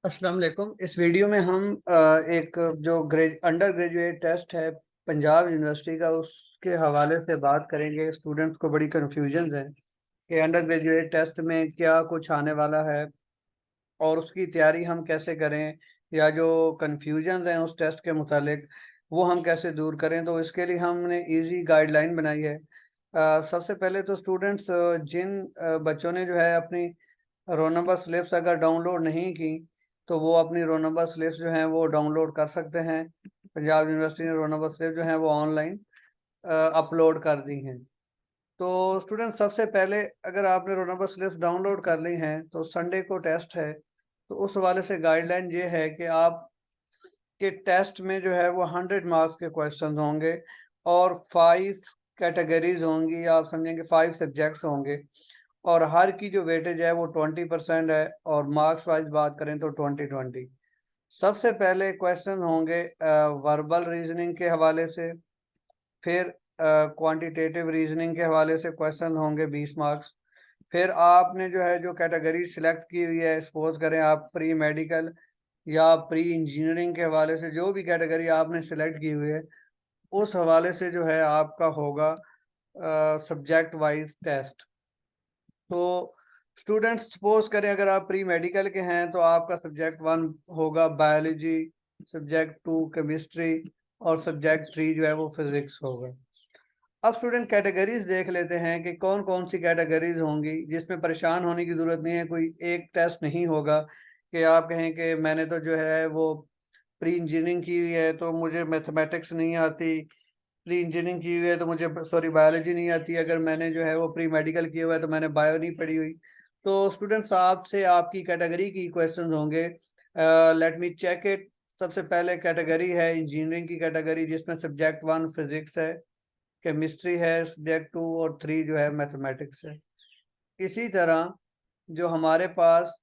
अस्सलाम वालेकुम। इस वीडियो में हम एक जो अंडर ग्रेजुएट टेस्ट है पंजाब यूनिवर्सिटी का, उसके हवाले से बात करेंगे। स्टूडेंट्स को बड़ी कन्फ्यूजन है कि अंडर ग्रेजुएट टेस्ट में क्या कुछ आने वाला है और उसकी तैयारी हम कैसे करें, या जो कन्फ्यूजन हैं उस टेस्ट के मुतालिक वो हम कैसे दूर करें। तो इसके लिए हमने इजी गाइडलाइन बनाई है। सबसे पहले तो स्टूडेंट्स, जिन बच्चों ने जो है अपनी रोल नंबर स्लिप्स अगर डाउनलोड नहीं की, तो वो अपनी रोल नंबर स्लिप्स जो हैं वो डाउनलोड कर सकते हैं। पंजाब यूनिवर्सिटी ने रोल नंबर स्लिप जो हैं वो ऑनलाइन अपलोड कर दी हैं। तो स्टूडेंट, सबसे पहले अगर आपने रोल नंबर स्लिप्स डाउनलोड कर ली हैं तो संडे को टेस्ट है, तो उस हवाले से गाइडलाइन ये है कि आप के टेस्ट में जो है वो 100 मार्क्स के क्वेश्चन होंगे और 5 कैटेगरीज होंगी, आप समझेंगे 5 सब्जेक्ट्स होंगे, और हर की जो वेटेज है वो 20% है, और मार्क्स वाइज बात करें तो 20-20। सबसे पहले क्वेश्चन होंगे वर्बल रीजनिंग के हवाले से, फिर क्वांटिटेटिव रीजनिंग के हवाले से क्वेश्चन होंगे 20 मार्क्स। फिर आपने जो है जो कैटेगरी सिलेक्ट की हुई है, सपोज करें आप प्री मेडिकल या प्री इंजीनियरिंग के हवाले से जो भी कैटेगरी आपने सिलेक्ट की हुई है, उस हवाले से जो है आपका होगा सब्जेक्ट वाइज टेस्ट। तो स्टूडेंट्स, सपोज करें अगर आप प्री मेडिकल के हैं तो आपका सब्जेक्ट 1 होगा बायोलॉजी, सब्जेक्ट 2 केमिस्ट्री, और सब्जेक्ट 3 जो है वो फिजिक्स होगा। अब स्टूडेंट, कैटेगरीज देख लेते हैं कि कौन कौन सी कैटेगरीज होंगी, जिसमें परेशान होने की ज़रूरत नहीं है। कोई एक टेस्ट नहीं होगा कि आप कहें कि मैंने तो जो है वो प्री इंजीनियरिंग की हुई है तो मुझे मैथमेटिक्स नहीं आती, प्री इंजीनियरिंग की हुई है तो मुझे सॉरी बायोलॉजी नहीं आती, अगर मैंने जो है वो प्री मेडिकल किया हुआ है तो मैंने बायो नहीं पढ़ी हुई। तो स्टूडेंट्स, आपसे आपकी कैटेगरी की क्वेश्चंस होंगे। Let me check it. सबसे पहले कैटेगरी है इंजीनियरिंग की कैटेगरी, जिसमें सब्जेक्ट 1 फिजिक्स है, केमिस्ट्री है सब्जेक्ट 2, और 3 जो है मैथमेटिक्स है। इसी तरह जो हमारे पास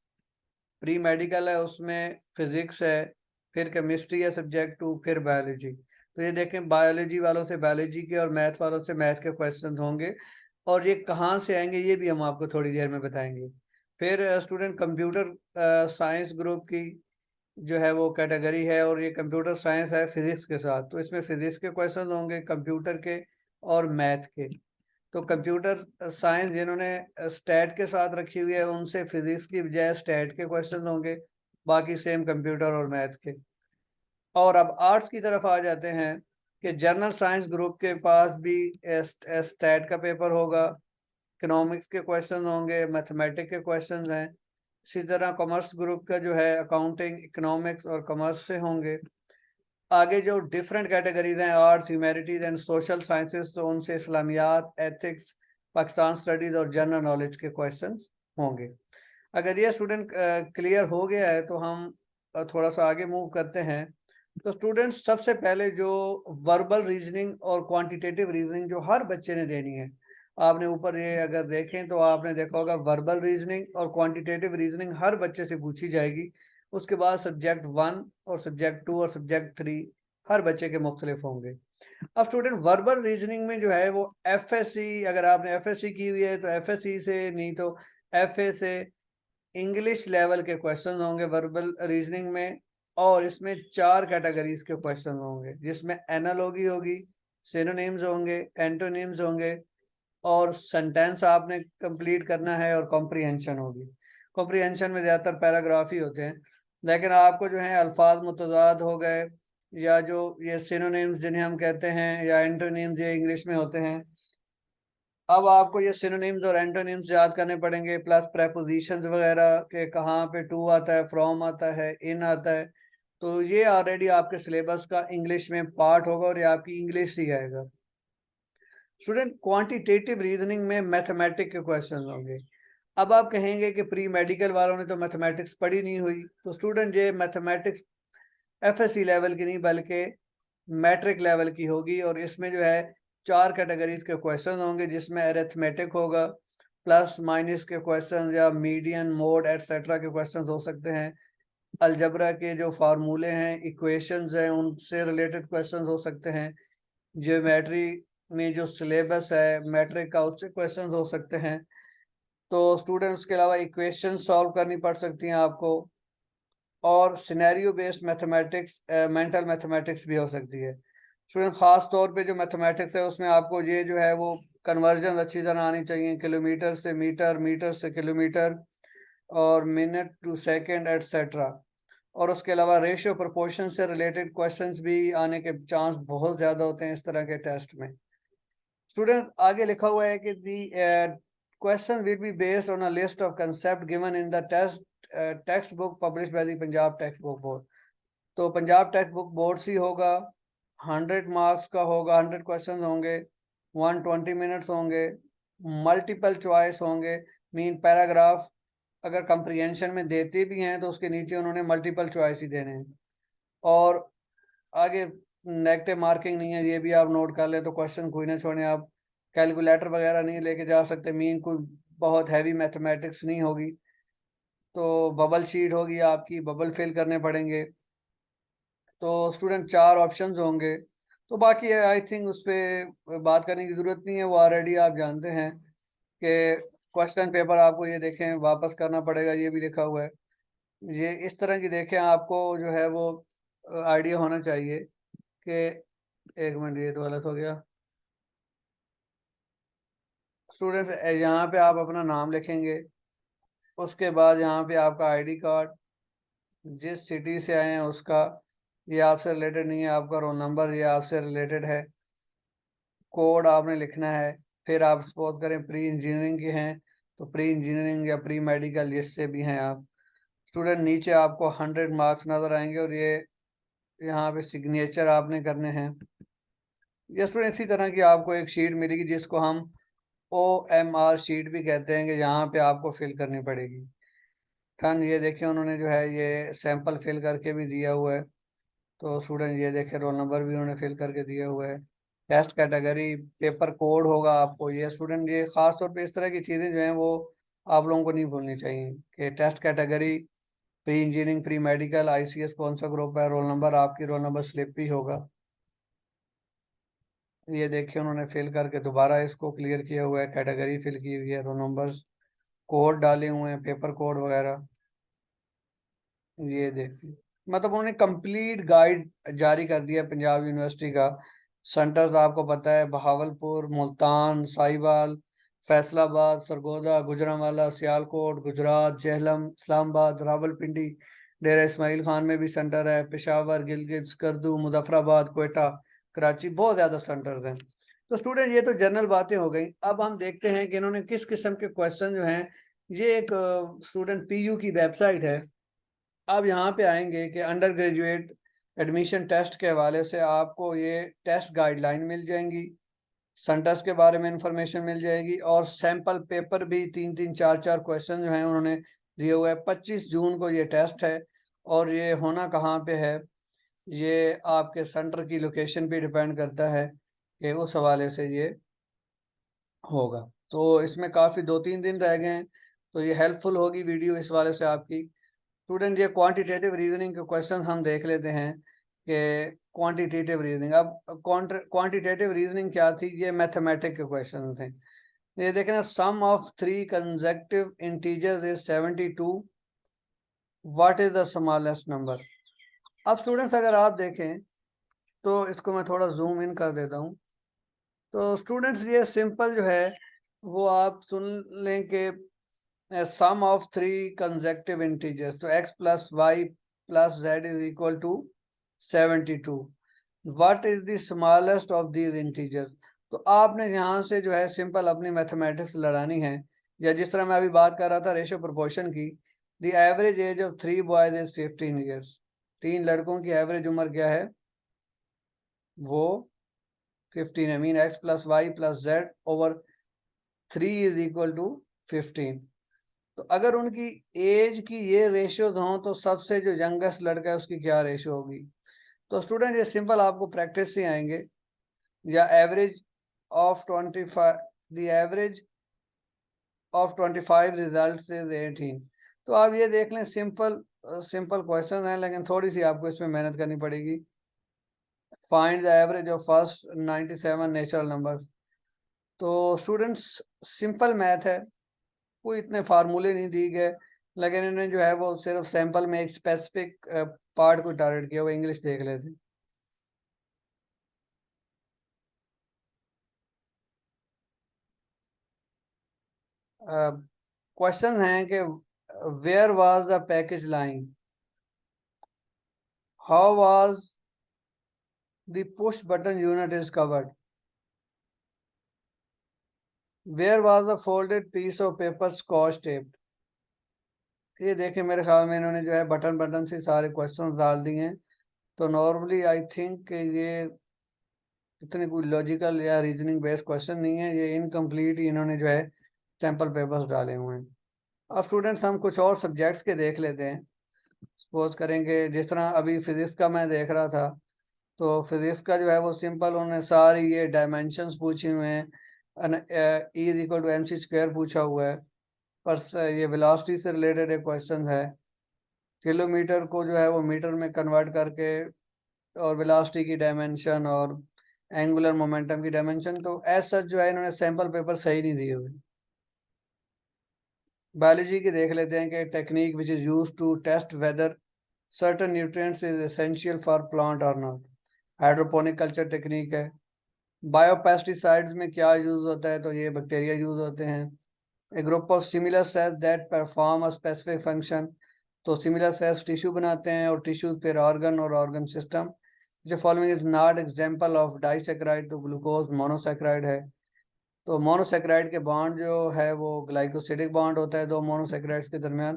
प्री मेडिकल है उसमें फिजिक्स है, फिर केमिस्ट्री है सब्जेक्ट 2, फिर बायोलॉजी। तो ये देखें, बायोलॉजी वालों से बायोलॉजी के और मैथ वालों से मैथ के क्वेश्चन होंगे, और ये कहाँ से आएंगे ये भी हम आपको थोड़ी देर में बताएंगे। फिर स्टूडेंट, कंप्यूटर साइंस ग्रुप की जो है वो कैटेगरी है, और ये कंप्यूटर साइंस है फिजिक्स के साथ, तो इसमें फिजिक्स के क्वेश्चन होंगे, कंप्यूटर के और मैथ के। तो कंप्यूटर साइंस जिन्होंने स्टैट के साथ रखी हुई है, उनसे फिजिक्स की बजाय स्टैट के क्वेश्चन होंगे, बाकी सेम कंप्यूटर और मैथ के। और अब आर्ट्स की तरफ आ जाते हैं कि जनरल साइंस ग्रुप के पास भी स्टैट का पेपर होगा, इकोनॉमिक्स के क्वेश्चन होंगे, मैथमेटिक्स के क्वेश्चन हैं। इसी तरह कॉमर्स ग्रुप का जो है अकाउंटिंग, इकोनॉमिक्स और कॉमर्स से होंगे। आगे जो डिफरेंट कैटेगरीज हैं, arts, humanities and social sciences, तो उनसे इस्लामियात, एथिक्स, पाकिस्तान स्टडीज और जनरल नॉलेज के क्वेश्चंस होंगे। अगर ये स्टूडेंट क्लियर हो गया है तो हम थोड़ा सा आगे मूव करते हैं। तो स्टूडेंट्स, सबसे पहले जो वर्बल रीजनिंग और क्वांटिटेटिव रीजनिंग जो हर बच्चे ने देनी है, आपने ऊपर ये अगर देखें तो आपने देखा होगा वर्बल रीजनिंग और क्वांटिटेटिव रीजनिंग हर बच्चे से पूछी जाएगी। उसके बाद सब्जेक्ट 1 और सब्जेक्ट 2 और सब्जेक्ट 3 हर बच्चे के मुख्तलिफ होंगे। अब स्टूडेंट, वर्बल रीजनिंग में जो है वो एफएससी, अगर आपने एफएससी की हुई है तो एफएससी से, नहीं तो एफए से इंग्लिश लेवल के क्वेश्चन होंगे वर्बल रीजनिंग में। और इसमें 4 कैटेगरीज के क्वेश्चन होंगे, जिसमें एनालॉगी होगी, सिनोनिम्स होंगे, एंटोनिम्स होंगे, और सेंटेंस आपने कंप्लीट करना है, और कॉम्प्रिहेंशन होगी। कॉम्प्रिहेंशन में ज़्यादातर पैराग्राफ ही होते हैं, लेकिन आपको जो है अल्फाज मुतजाद हो गए, या जो ये सिनोनिम्स जिन्हें हम कहते हैं, या एंटोनिम्स, ये इंग्लिश में होते हैं। अब आपको ये सिनोनिम्स और एंटोनिम्स याद करने पड़ेंगे, प्लस प्रेपोजिशंस वगैरह के कहाँ पे टू आता है, फ्रॉम आता है, इन आता है। तो ये ऑलरेडी आपके सिलेबस का इंग्लिश में पार्ट होगा, और ये आपकी इंग्लिश ही आएगा। स्टूडेंट, क्वांटिटेटिव रीजनिंग में मैथमेटिक्स के क्वेश्चन होंगे। अब आप कहेंगे कि प्री मेडिकल वालों ने तो मैथमेटिक्स पढ़ी नहीं हुई, तो स्टूडेंट, ये मैथमेटिक्स एफएससी लेवल की नहीं बल्कि मैट्रिक लेवल की होगी, और इसमें जो है 4 कैटेगरीज के क्वेश्चन होंगे, जिसमें अरिथमेटिक होगा, प्लस माइनस के क्वेश्चन, या मीडियन, मोड एटसेट्रा के क्वेश्चन हो सकते हैं। अलजबरा के जो फार्मूले हैं, इक्वेशंस हैं, उनसे रिलेटेड क्वेश्चन हो सकते हैं। ज्योमेट्री में जो सिलेबस है मैट्रिक का, उससे क्वेश्चन हो सकते हैं। तो स्टूडेंट्स के अलावा इक्वेशन सॉल्व करनी पड़ सकती हैं आपको। और scenario based mathematics, mental mathematics भी हो सकती है। स्टूडेंट खास तौर पे जो मैथमेटिक्स है उसमें आपको ये जो है वो कन्वर्जन अच्छी तरह आनी चाहिए, किलोमीटर से मीटर, मीटर से किलोमीटर, और मिनट टू सेकंड एटसेट्रा। और उसके अलावा रेशियो प्रोपोर्शन से रिलेटेड क्वेश्चंस भी आने के चांस बहुत ज़्यादा होते हैं इस तरह के टेस्ट में। स्टूडेंट आगे लिखा हुआ है कि the question will be based on a list of concept given in the text book published by the Punjab text book board. तो पंजाब टेक्स्ट बुक बोर्ड से होगा, 100 मार्क्स का होगा, 100 क्वेश्चन होंगे, 120 मिनट्स होंगे, मल्टीपल चॉइस होंगे, मीन पैराग्राफ अगर comprehension में देते भी हैं तो उसके नीचे उन्होंने मल्टीपल चॉइस ही देने हैं। और आगे नेगेटिव मार्किंग नहीं है, ये भी आप नोट कर ले। तो क्वेश्चन कोई ना छोड़े, आप कैलकुलेटर वगैरह नहीं लेके जा सकते, मीन कोई बहुत हैवी मैथमेटिक्स नहीं होगी। तो बबल शीट होगी आपकी, बबल फिल करने पड़ेंगे। तो स्टूडेंट 4 ऑप्शंस होंगे। तो बाकी आई थिंक उस पर बात करने की ज़रूरत नहीं है, वो ऑलरेडी आप जानते हैं कि क्वेश्चन पेपर आपको ये देखें वापस करना पड़ेगा, ये भी लिखा हुआ है। ये इस तरह की देखें, आपको जो है वो आइडिया होना चाहिए कि 1 मिनट, ये तो गलत हो गया। स्टूडेंट्स यहाँ पे आप अपना नाम लिखेंगे, उसके बाद यहाँ पे आपका आईडी कार्ड, जिस सिटी से आए हैं उसका, ये आपसे रिलेटेड नहीं है, आपका रोल नंबर ये आपसे रिलेटेड है, कोड आपने लिखना है। फिर आप सपोज करें प्री इंजीनियरिंग के हैं तो प्री इंजीनियरिंग या प्री मेडिकल जिससे भी हैं आप। स्टूडेंट नीचे आपको 100 मार्क्स नज़र आएंगे और ये यहाँ पे सिग्नेचर आपने करने हैं। ये स्टूडेंट इसी तरह की आपको एक शीट मिलेगी जिसको हम OMR शीट भी कहते हैं, कि यहाँ पे आपको फिल करनी पड़ेगी। खान ये देखिए उन्होंने जो है ये सैंपल फिल करके भी दिया हुआ है। तो स्टूडेंट ये देखे रोल नंबर भी उन्होंने फिल करके दिया हुआ है, टेस्ट कैटेगरी, पेपर कोड होगा आपको। ये स्टूडेंट ये खास तौर पे इस तरह की चीज़ें जो हैं वो आप लोगों को नहीं भूलनी चाहिए, कि test category, pre engineering, pre medical, ICS कौन सा ग्रुप है, रोल नंबर आपकी रोल नंबर स्लिप भी होगा। ये देखिए उन्होंने फिल करके दोबारा इसको क्लियर किया हुआ है, कैटेगरी फिल की हुई है, रोल नंबर्स, कोड डाले हुए हैं, पेपर कोड वगैरह। ये देखिए मतलब उन्होंने कंप्लीट गाइड जारी कर दिया पंजाब यूनिवर्सिटी का। सेंटर्स आपको पता है, बहावलपुर, मुल्तान, साहिवाल, फैसलाबाद, सरगोदा, गुजरांवाला, सियालकोट, गुजरात, जेहलम, इस्लामाबाद, रावलपिंडी, डेरा इस्माइल खान में भी सेंटर है, पेशावर, गिलगित, स्कर्दू, मुजफ्फराबाद, क्वेटा, कराची, बहुत ज़्यादा सेंटर्स हैं। तो स्टूडेंट ये तो जनरल बातें हो गई। अब हम देखते हैं कि इन्होंने किस किस्म के क्वेश्चन जो हैं, ये एक स्टूडेंट PU की वेबसाइट है। आप यहाँ पे आएंगे कि अंडर ग्रेजुएट एडमिशन टेस्ट के हवाले से आपको ये टेस्ट गाइडलाइन मिल जाएंगी, सेंटर्स के बारे में इंफॉर्मेशन मिल जाएगी, और सैंपल पेपर भी 3-3 4-4 क्वेश्चन जो हैं उन्होंने दिए हुए हैं। 25 जून को ये टेस्ट है, और ये होना कहाँ पे है, ये आपके सेंटर की लोकेशन पे डिपेंड करता है कि उस हवाले से ये होगा। तो इसमें काफ़ी 2-3 दिन रह गए हैं, तो ये हेल्पफुल होगी वीडियो इस वाले से आपकी। स्टूडेंट ये क्वांटिटेटिव रीजनिंग के क्वेश्चन हम देख लेते हैं कि क्वांटिटेटिव रीजनिंग, अब क्वांटिटेटिव रीजनिंग क्या थी, ये मैथमेटिक्स के क्वेश्चन थे। ये देखें ना, sum of 3 consecutive integers is 72, what is the smallest number. अब स्टूडेंट्स अगर आप देखें तो इसको मैं थोड़ा जूम इन कर देता हूँ। तो स्टूडेंट्स ये सिंपल जो है वो आप सुन लें कि sum of 3 consecutive integers, तो x plus y plus z is equal to 72. What is the smallest of these integers? तो आपने यहाँ से जो है सिंपल अपनी मैथमेटिक्स लड़ानी है, या जिस तरह मैं अभी बात कर रहा था रेशियो प्रोपोर्शन की। The average age of 3 boys is 15 years. 3 लड़कों की एवरेज उम्र क्या है, वो 15 है। Mean x plus y plus z over 3 is equal to 15। तो अगर उनकी एज की ये रेशियोज हों तो सबसे जो यंगेस्ट लड़का है उसकी क्या रेशियो होगी। तो स्टूडेंट ये सिंपल आपको प्रैक्टिस से आएंगे, या average of 25, the average of 25 result is 18। तो आप ये देख लें, सिंपल सिंपल क्वेश्चन है, लेकिन थोड़ी सी आपको इसमें मेहनत करनी पड़ेगी। Find the average of first 97 natural numbers. तो स्टूडेंट्स सिंपल मैथ है, कोई इतने फार्मूले नहीं दिए गए, लेकिन इन्होंने जो है वो सिर्फ सैंपल में एक स्पेसिफिक पार्ट को टारगेट किया, वो इंग्लिश देख लेते। क्वेश्चन है कि where was the package line, how was the push button unit is covered, where was the folded piece of paper scotch taped. ये देखें, मेरे ख्याल में इन्होंने जो है बटन बटन से सारे क्वेश्चन डाल दिए हैं। तो नॉर्मली आई थिंक ये इतनी कोई लॉजिकल या रीजनिंग बेस्ड क्वेश्चन नहीं है, ये इनकम्प्लीट ही इन्होंने जो है सैंपल पेपर्स डाले हुए हैं। अब स्टूडेंट्स हम कुछ और सब्जेक्ट्स के देख लेते हैं। सपोज करेंगे जिस तरह अभी फिजिक्स का मैं देख रहा था, तो फिजिक्स का जो है वो सिंपल उन्होंने सारी ये डायमेंशंस पूछे हुए हैं, E is equal to M C square पूछा हुआ है। पर ये वेलोसिटी से रिलेटेड एक क्वेश्चन है, किलोमीटर को जो है वो मीटर में कन्वर्ट करके, और वेलोसिटी की डायमेंशन और एंगुलर मोमेंटम की डायमेंशन, तो एज सच जो है इन्होंने सैंपल पेपर सही नहीं दिए हुए। बायोलॉजी के देख लेते हैं कि technique which is use to test whether certain nutrients is essential for plant और नॉट, हाइड्रोपोनिक कल्चर टेक्निक है। बायोपेस्टिसाइड्स में क्या यूज होता है, तो ये बैक्टीरिया यूज होते हैं। A group of similar cells that perform a specific function, तो सिमिलर सेल्स टिश्यू बनाते हैं और टिश्यू फिर ऑर्गन और ऑर्गन सिस्टम। जो following is not example of disaccharide, तो ग्लूकोज मोनोसेक्राइड है। तो मोनोसेक्राइड के बॉन्ड जो है वो ग्लाइकोसिडिक बॉन्ड होता है दो मोनोसेक्राइड्स के दरमियान।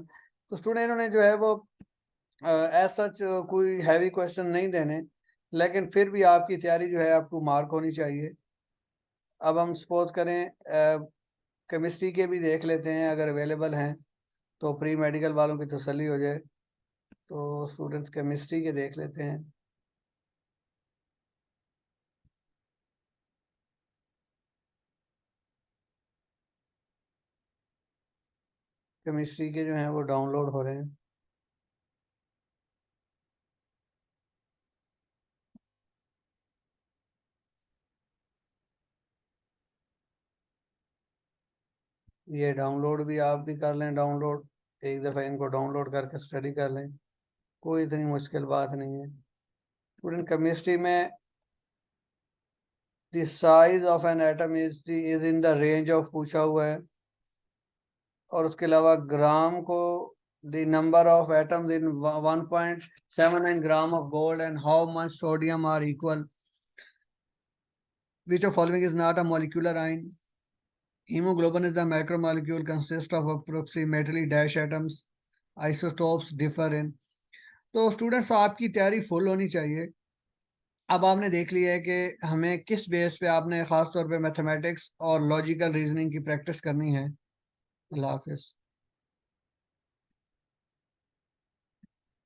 तो स्टूडेंट इन्होंने जो है वो एज सच कोई हैवी क्वेश्चन नहीं देने, लेकिन फिर भी आपकी तैयारी जो है आपको मार्क होनी चाहिए। अब हम सपोज करें केमिस्ट्री के भी देख लेते हैं, अगर अवेलेबल हैं तो प्री मेडिकल वालों की तसल्ली हो जाए। तो स्टूडेंट्स केमिस्ट्री के देख लेते हैं। केमिस्ट्री के जो हैं वो डाउनलोड हो रहे हैं। ये डाउनलोड भी आप भी कर लें डाउनलोड, एक दफ़ा इनको डाउनलोड करके स्टडी कर लें, कोई इतनी मुश्किल बात नहीं है। स्टूडेंट केमिस्ट्री में the size of an atom is in the range of पूछा हुआ है, और उसके अलावा ग्राम को the number of atoms in 1.79 gram of gold and how much sodium are equal, which of following is not a molecular ion, hemoglobin is a macromolecule consist of approximately dash atoms, isotopes differ in। तो students आपकी तैयारी full होनी चाहिए। अब आपने देख लिया है कि हमें किस बेस पे आपने ख़ास तौर पे मैथमेटिक्स और लॉजिकल रीजनिंग की प्रैक्टिस करनी है। अल्लाह हाफिज़।